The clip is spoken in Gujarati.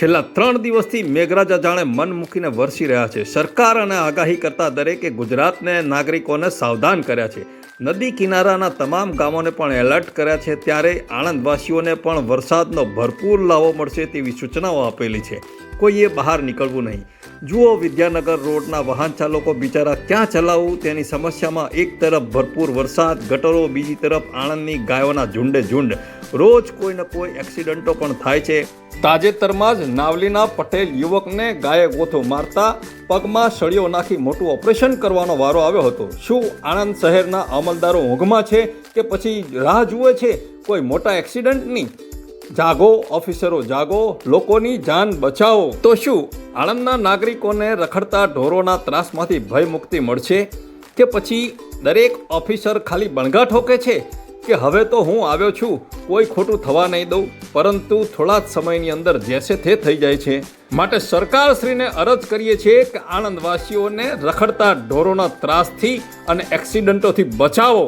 છેલ્લા 3 દિવસથી મેઘરાજા જાણે મન મૂકીને વરસી રહ્યા છે. સરકાર અને આગાહી કરતા દરેકે ગુજરાતને નાગરિકોને સાવધાન કર્યા છે. નદી કિનારાના તમામ ગામોને પણ એલર્ટ કર્યા છે. ત્યારે આણંદવાસીઓને પણ વરસાદનો ભરપૂર લાવો મળશે તેવી સૂચનાઓ આપેલી છે. કોઈએ બહાર નીકળવું નહીં. જુઓ, વિદ્યાનગર રોડના વાહન ચાલકો બિચારા ક્યાં ચલાવવું તેની સમસ્યામાં એક તરફ ભરપૂર વરસાદ, ગટરો, બીજી તરફ આણંદની ગાયોના ઝુંડે ઝુંડ. રોજ કોઈને કોઈ એક્સિડન્ટો પણ થાય છે. તાજેતરમાં જ નાવલીના પટેલ યુવકને ગાયે ગોથો મારતા પગમાં સળીઓ નાખી મોટું ઓપરેશન કરવાનો વારો આવ્યો હતો. શું આણંદ શહેરના અમલદારો ઊંઘમાં છે કે પછી રાહ જુએ છે કોઈ મોટા એક્સિડન્ટની? જાગો ઓફિસરો, જાગો, લોકોની જાન બચાવો. તો શું આણંદના નાગરિકોને રખડતા ઢોરોના ત્રાસમાંથી ભય મુક્તિ મળશે કે પછી દરેક ઓફિસર ખાલી બણગા ઠોકે છે કે હવે તો હું આવ્યો છું, કોઈ ખોટું થવા નહીં દઉં? પરંતુ થોડા જ સમયની અંદર જેસે તે થઈ જાય છે. માટે સરકારશ્રીને અરજ કરીએ છીએ કે આણંદવાસીઓને રખડતા ઢોરોના ત્રાસથી અને એક્સિડન્ટોથી બચાવો.